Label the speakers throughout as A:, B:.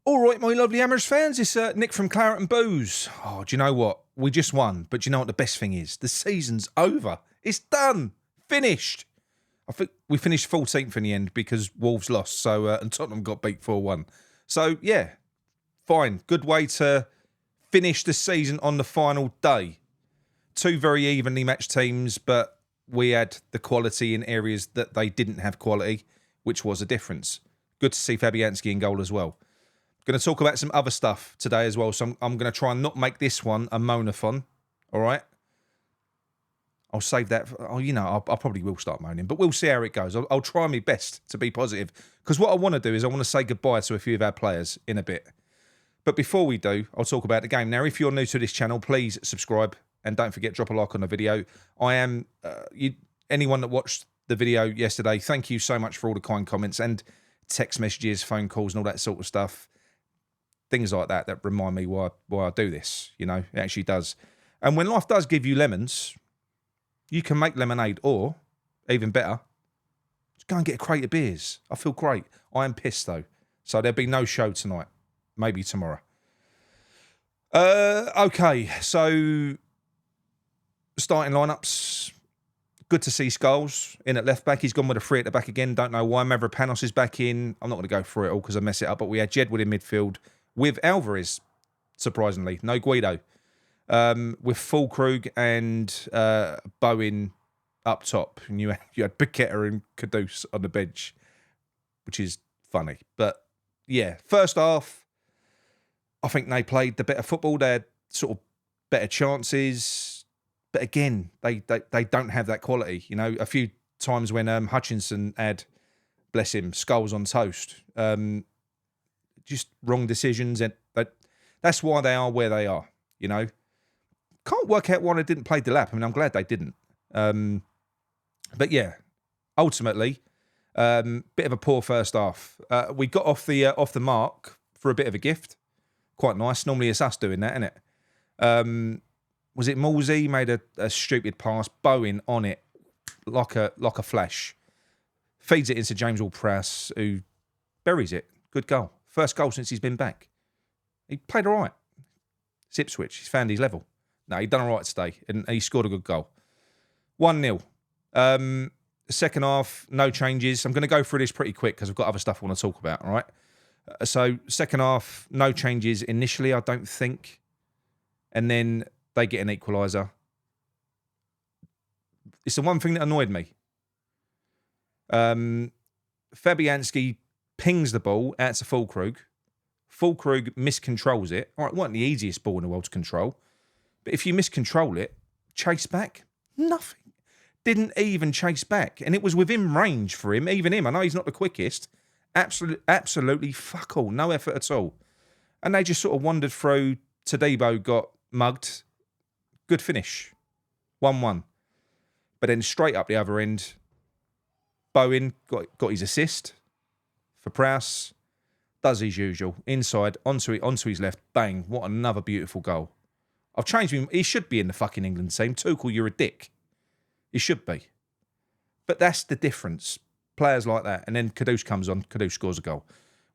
A: All right, my lovely Hammers fans, it's Nick from Claret and Booze. Oh, do you know what? We just won, but do you know what the best thing is? The season's over. It's done. Finished. I think we finished 14th in the end because Wolves lost, so and Tottenham got beat 4-1. So, yeah, fine. Good way to finish the season on the final day. Two very evenly matched teams, but we had the quality in areas that they didn't have quality, which was a difference. Good to see Fabianski in goal as well. Going to talk about some other stuff today as well, so I'm going to try and not make this one a moanathon, all right? I'll save that. I probably will start moaning, but we'll see how it goes. I'll try my best to be positive, because what I want to do is I want to say goodbye to a few of our players in a bit. But before we do, I'll talk about the game. Now, if you're new to this channel, please subscribe, and don't forget, drop a like on the video. I am, anyone that watched the video yesterday, thank you so much for all the kind comments and text messages, phone calls, and all that sort of stuff. Things like that remind me why I do this, it actually does. And when life does give you lemons, you can make lemonade, or, even better, just go and get a crate of beers. I feel great. I am pissed, though. So there'll be no show tonight. Maybe tomorrow. Okay, so starting lineups. Good to see Scholes in at left back. He's gone with a three at the back again. Don't know why. Mavropanos is back in. I'm not going to go through it all because I mess it up. But we had Jedwood in midfield with Alvarez, surprisingly. No Guido. With Fulkrug and Bowen up top. And you had Paqueta and Caduce on the bench, which is funny. But, yeah, first half, I think they played the better football. They had sort of better chances. But, again, they don't have that quality. A few times when Hutchinson had, bless him, Skulls on toast. Just wrong decisions. And that's why they are where they are, Can't work out why they didn't play Delap. I'm glad they didn't. But yeah, ultimately, bit of a poor first half. We got off the mark for a bit of a gift. Quite nice. Normally it's us doing that, isn't it? Was it Malsey made a stupid pass? Bowen on it like a flash. Feeds it into James Ward-Prowse, who buries it. Good goal. First goal since he's been back. He played all right. It's Ipswich. He's found his level. No, he done all right today, and he scored a good goal. 1-0. Second half, no changes. I'm going to go through this pretty quick because I've got other stuff I want to talk about, all right? So, second half, no changes initially, I don't think. And then they get an equaliser. It's the one thing that annoyed me. Fabianski pings the ball out to Fulkrug. Fulkrug miscontrols it. All right, it wasn't the easiest ball in the world to control. But if you miscontrol it, chase back? Nothing. Didn't even chase back. And it was within range for him, even him. I know he's not the quickest. Absolutely fuck all. No effort at all. And they just sort of wandered through. Tadebo got mugged. Good finish. 1-1. But then straight up the other end, Bowen got his assist for Prowse. Does his usual. Inside, onto his left. Bang. What another beautiful goal. I've changed him. He should be in the fucking England team. Tuchel, you're a dick. He should be. But that's the difference. Players like that. And then Caduce comes on. Caduce scores a goal.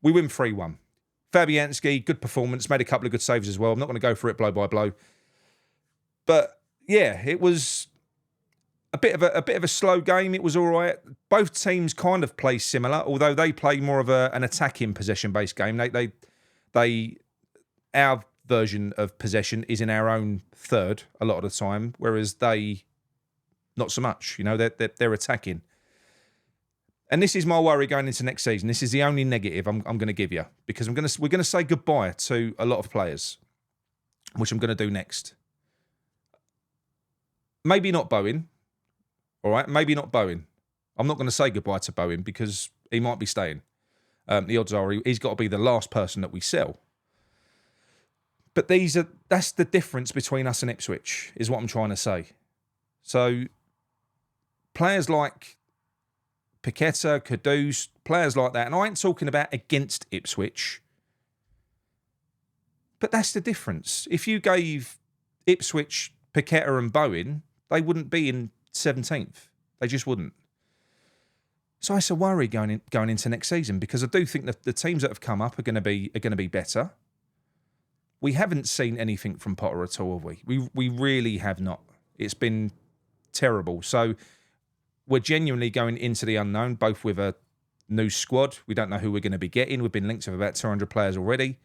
A: We win 3-1. Fabianski, good performance. Made a couple of good saves as well. I'm not going to go through it blow by blow. But, yeah, it was a bit of a slow game. It was all right. Both teams kind of play similar, although they play more of an attacking possession-based game. Our version of possession is in our own third a lot of the time, whereas they, not so much. They're attacking. And this is my worry going into next season. This is the only negative I'm going to give you, because we're going to say goodbye to a lot of players, which I'm going to do next. Maybe not Bowen. All right, maybe not Bowen. I'm not going to say goodbye to Bowen because he might be staying. The odds are he's got to be the last person that we sell. But that's the difference between us and Ipswich, is what I'm trying to say. So, players like Paqueta, Caduce, players like that, and I ain't talking about against Ipswich, but that's the difference. If you gave Ipswich, Paqueta and Bowen, they wouldn't be in 17th. They just wouldn't. So it's a worry going into next season, because I do think that the teams that have come up are going to be better. We haven't seen anything from Potter at all, have we? We really have not. It's been terrible. So we're genuinely going into the unknown, both with a new squad. We don't know who we're going to be getting. We've been linked with about 200 players already.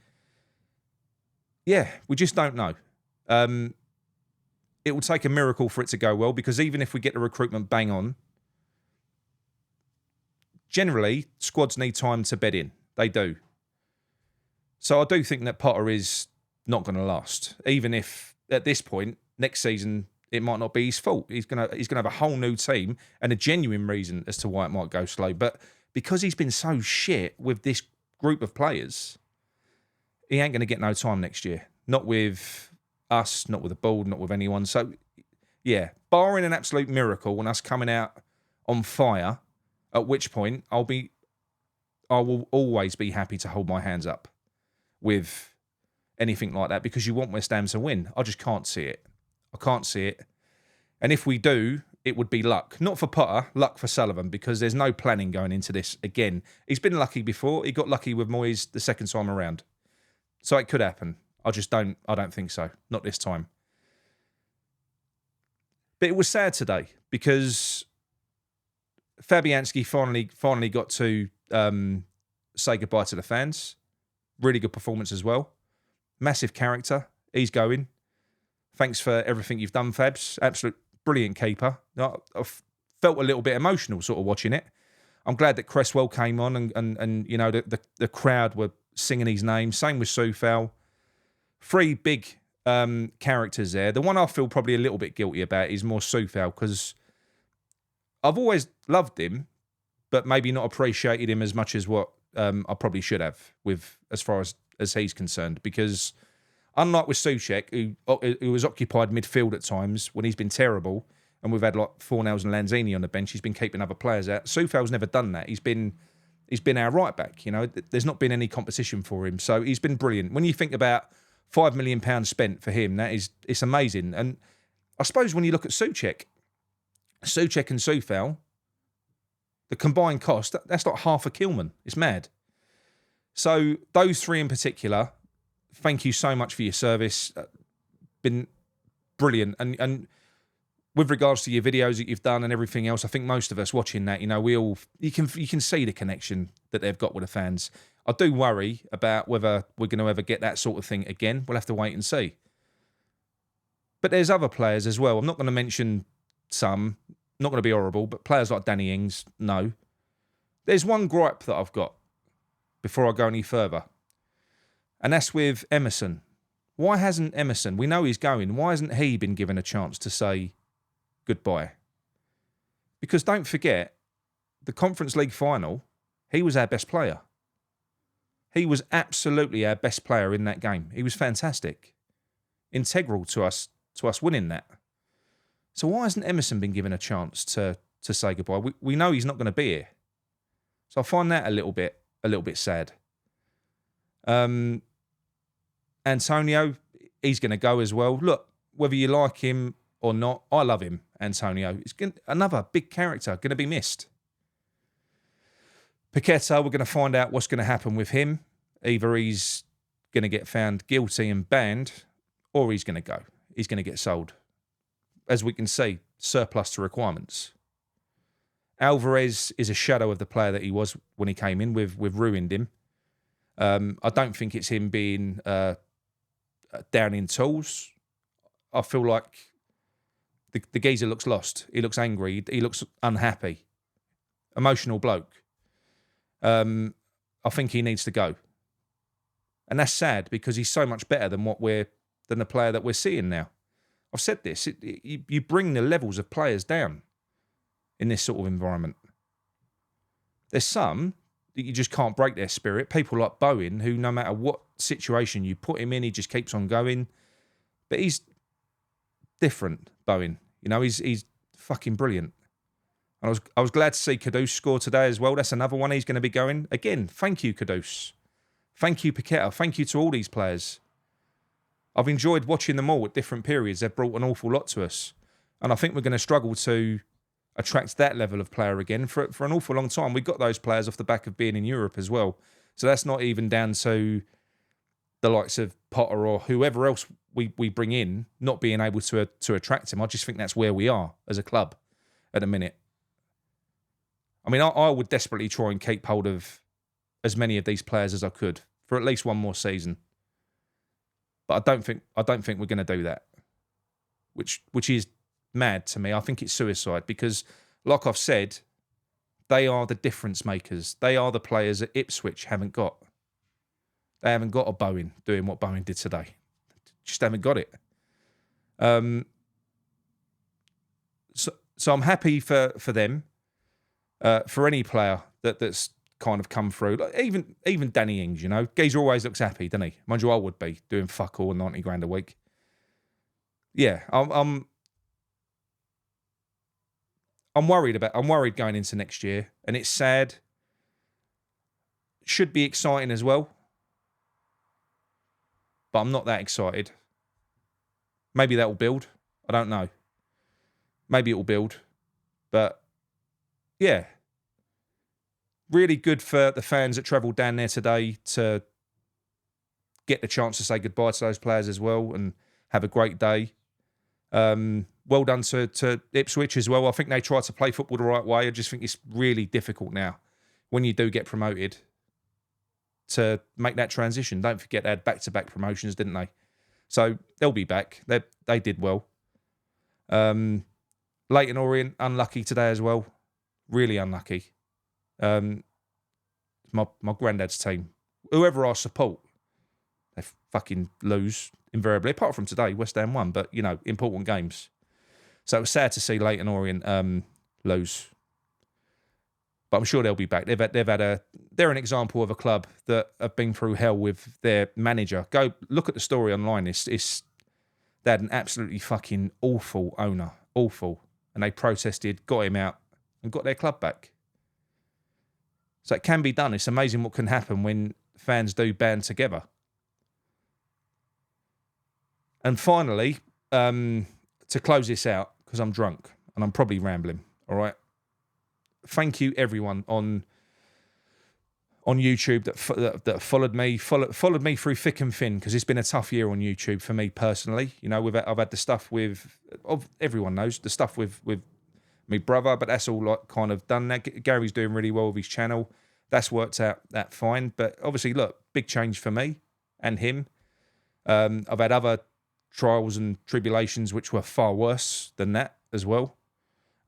A: Yeah, we just don't know. It will take a miracle for it to go well, because even if we get the recruitment bang on, generally, squads need time to bed in. They do. So I do think that Potter is not going to last. Even if, at this point, next season, it might not be his fault. He's gonna have a whole new team and a genuine reason as to why it might go slow. But because he's been so shit with this group of players, he ain't going to get no time next year. Not with us, not with the board, not with anyone. So, yeah, barring an absolute miracle and us coming out on fire, at which point I will always be happy to hold my hands up with anything like that, because you want West Ham to win. I just can't see it. I can't see it. And if we do, it would be luck. Not for Potter, luck for Sullivan, because there's no planning going into this again. He's been lucky before. He got lucky with Moyes the second time around. So it could happen. I don't think so. Not this time. But it was sad today, because Fabianski finally got to say goodbye to the fans. Really good performance as well. Massive character. He's going. Thanks for everything you've done, Fabs. Absolute brilliant keeper. I felt a little bit emotional sort of watching it. I'm glad that Cresswell came on and you know, the crowd were singing his name. Same with Soufal. Three big characters there. The one I feel probably a little bit guilty about is more Soufal, because I've always loved him, but maybe not appreciated him as much as what I probably should have, with as far as he's concerned. Because unlike with Soucek, who was occupied midfield at times when he's been terrible, and we've had like Fornells and Lanzini on the bench, he's been keeping other players out. Soufal's never done that. He's been our right back. You know, there's not been any competition for him, so he's been brilliant. When you think about £5 million spent for him, it's amazing. And I suppose when you look at Soucek and Soufal, the combined cost, that's like half a Kilman. It's mad. So those three in particular, thank you so much for your service. Been brilliant. And with regards to your videos that you've done and everything else, I think most of us watching that, you know, you can see the connection that they've got with the fans. I do worry about whether we're going to ever get that sort of thing again. We'll have to wait and see. But there's other players as well. I'm not going to mention some, not going to be horrible, but players like Danny Ings, no. There's one gripe that I've got before I go any further, and that's with Emerson. Why hasn't Emerson, we know he's going, why hasn't he been given a chance to say goodbye? Because don't forget, the Conference League final, he was our best player. He was absolutely our best player in that game. He was fantastic. Integral to us winning that. So why hasn't Emerson been given a chance to say goodbye? We know he's not going to be here. So I find that a little bit sad. Antonio, he's going to go as well. Look, whether you like him or not, I love him, Antonio. He's another big character, going to be missed. Paqueta, we're going to find out what's going to happen with him. Either he's going to get found guilty and banned, or he's going to go. He's going to get sold. As we can see, surplus to requirements. Alvarez is a shadow of the player that he was when he came in. We've ruined him. I don't think it's him being down in tools. I feel like the geezer looks lost. He looks angry. He looks unhappy. Emotional bloke. I think he needs to go. And that's sad, because he's so much better than the player that we're seeing now. I've said this. You bring the levels of players down in this sort of environment. There's some that you just can't break their spirit. People like Bowen, who no matter what situation you put him in, he just keeps on going. But he's different, Bowen. You know, he's fucking brilliant. And I was glad to see Kudus score today as well. That's another one he's going to be going. Again, thank you, Kudus. Thank you, Paqueta. Thank you to all these players. I've enjoyed watching them all at different periods. They've brought an awful lot to us. And I think we're going to struggle to attract that level of player again for an awful long time. We got those players off the back of being in Europe as well. So that's not even down to the likes of Potter or whoever else we bring in not being able to attract him. I just think that's where we are as a club at the minute. I mean, I would desperately try and keep hold of as many of these players as I could for at least one more season. But I don't think we're going to do that, which is mad to me. I think it's suicide because, like I've said, they are the difference makers. They are the players that Ipswich haven't got. They haven't got a Bowen doing what Bowen did today. Just haven't got it. So I'm happy for them. For any player that's kind of come through, like even Danny Ings, you know, Geezer always looks happy, doesn't he? Mind you, I would be doing fuck all 90 grand a week. Yeah, I'm worried going into next year, and it's sad. Should be exciting as well, but I'm not that excited. Maybe that will build. I don't know. Maybe it will build, but yeah. Really good for the fans that travelled down there today to get the chance to say goodbye to those players as well and have a great day. Well done to Ipswich as well. I think they tried to play football the right way. I just think it's really difficult now when you do get promoted to make that transition. Don't forget they had back-to-back promotions, didn't they? So they'll be back. They did well. Leyton Orient, unlucky today as well. Really unlucky. My granddad's team, whoever I support, they fucking lose invariably. Apart from today, West Ham won, but you know, important games. So it was sad to see Leyton Orient lose, but I'm sure they'll be back. They're an example of a club that have been through hell with their manager. Go look at the story online. They had an absolutely fucking awful owner, awful, and they protested, got him out, and got their club back. So it can be done. It's amazing what can happen when fans do band together. And finally, to close this out, because I'm drunk and I'm probably rambling, all right? Thank you, everyone on YouTube that followed me through thick and thin, because it's been a tough year on YouTube for me personally. You know, I've had the stuff everyone knows, the stuff with my brother, but that's all like kind of done now. Gary's doing really well with his channel. That's worked out that fine. But obviously, look, big change for me and him. I've had other trials and tribulations which were far worse than that as well.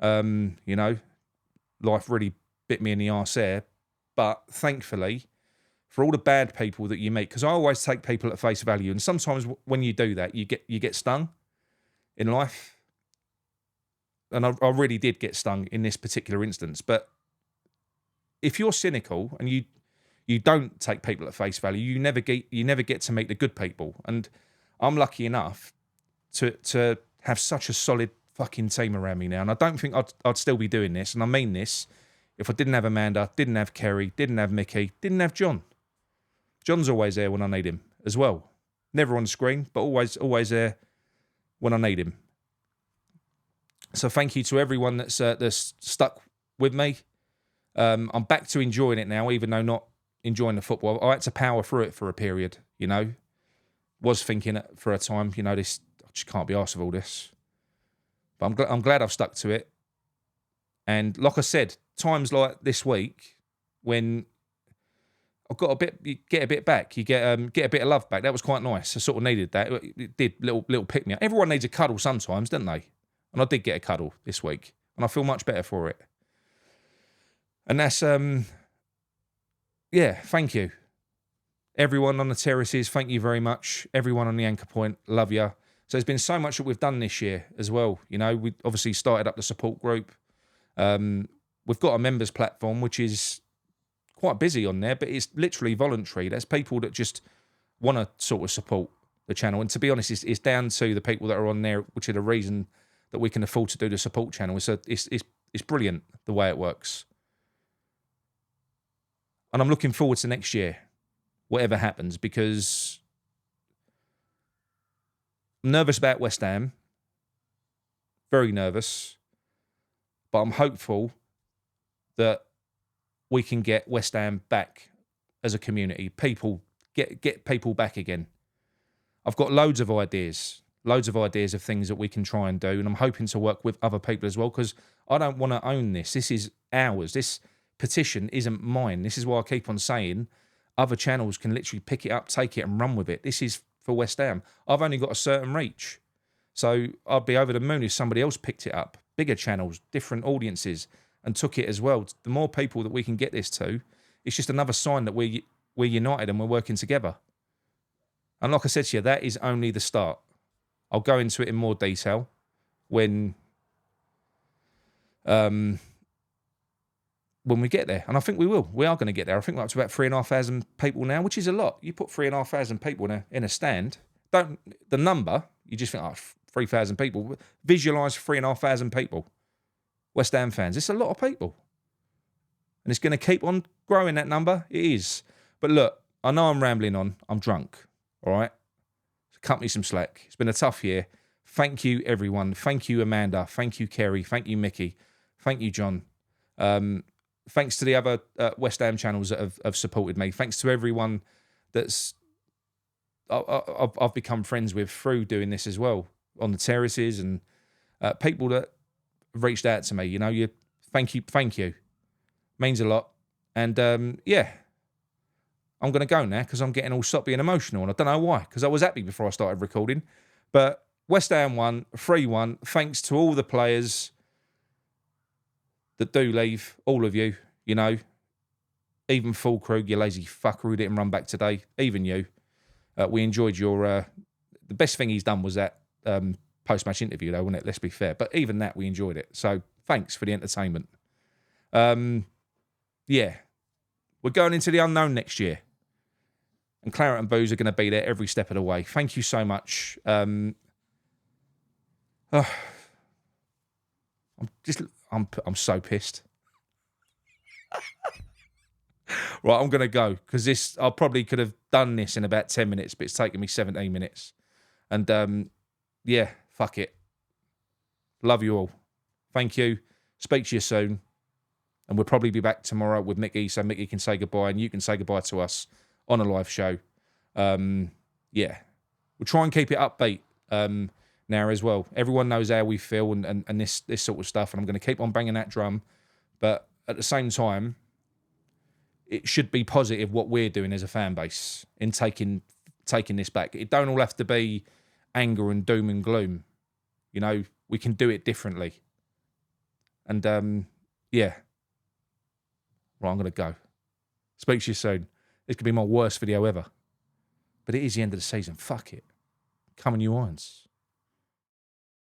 A: You know, life really bit me in the arse there. But thankfully, for all the bad people that you meet, because I always take people at face value, and sometimes when you do that, you get stung in life. And I really did get stung in this particular instance. But if you're cynical and you don't take people at face value, you never get to meet the good people. And I'm lucky enough to have such a solid fucking team around me now. And I don't think I'd still be doing this. And I mean this, if I didn't have Amanda, didn't have Kerry, didn't have Mickey, didn't have John. John's always there when I need him as well. Never on screen, but always there when I need him. So thank you to everyone that's stuck with me. I'm back to enjoying it now, even though not enjoying the football. I had to power through it for a period, you know. Was thinking for a time, you know, this I just can't be arsed with all this. But I'm glad I've stuck to it. And like I said, times like this week when I've got you get a bit back, you get a bit of love back. That was quite nice. I sort of needed that. It did little pick me up. Everyone needs a cuddle sometimes, don't they? And I did get a cuddle this week, and I feel much better for it. And that's yeah, thank you. Everyone on the terraces, thank you very much. Everyone on the anchor point, love you. So there's been so much that we've done this year as well. You know, we obviously started up the support group. We've got a members platform, which is quite busy on there, but it's literally voluntary. There's people that just want to sort of support the channel. And to be honest, it's down to the people that are on there, which are the reason that we can afford to do the support channel. It's brilliant the way it works. And I'm looking forward to next year, whatever happens, because I'm nervous about West Ham. Very nervous. But I'm hopeful that we can get West Ham back as a community. People, get people back again. I've got loads of ideas of things that we can try and do, and I'm hoping to work with other people as well, because I don't want to own this. This is ours. This petition isn't mine. This is why I keep on saying other channels can literally pick it up, take it and run with it. This is for West Ham. I've only got a certain reach. So I'd be over the moon if somebody else picked it up. Bigger channels, different audiences, and took it as well. The more people that we can get this to, it's just another sign that we're united and we're working together. And like I said to you, that is only the start. I'll go into it in more detail when we get there. And I think we will. We are going to get there. I think we're up to about 3,500 people now, which is a lot. You put 3,500 people in a stand. The number, you just think, 3,000 people. Visualise 3,500 people. West Ham fans. It's a lot of people. And it's going to keep on growing, that number. It is. But look, I know I'm rambling on. I'm drunk. All right? Cut me some slack. It's been a tough year. Thank you, everyone. Thank you, Amanda. Thank you, Kerry. Thank you, Mickey. Thank you, John. Thanks to the other West Ham channels that have supported me. Thanks to everyone that's I've become friends with through doing this as well, on the terraces, and people that have reached out to me. You know, thank you. Means a lot. And yeah, I'm going to go now because I'm getting all soppy and emotional, and I don't know why, because I was happy before I started recording. But West Ham won, 3-1. Thanks to all the players that do leave, all of you, you know. Even Full Krug, you lazy fucker who didn't run back today. Even you. We enjoyed your... the best thing he's done was that post-match interview, though, wasn't it? Let's be fair. But even that, we enjoyed it. So thanks for the entertainment. Yeah. We're going into the unknown next year. And Claret and Booze are going to be there every step of the way. Thank you so much. I'm so pissed. Right, I'm going to go because I probably could have done this in about 10 minutes, but it's taken me 17 minutes. And yeah, fuck it. Love you all. Thank you. Speak to you soon. And we'll probably be back tomorrow with Mickey, so Mickey can say goodbye and you can say goodbye to us on a live show. Yeah. We'll try and keep it upbeat now as well. Everyone knows how we feel and this sort of stuff, and I'm going to keep on banging that drum. But at the same time, it should be positive what we're doing as a fan base in taking this back. It don't all have to be anger and doom and gloom. You know, we can do it differently. And yeah. Right, I'm going to go. Speak to you soon. This could be my worst video ever. But it is the end of the season. Fuck it. Come on, you irons.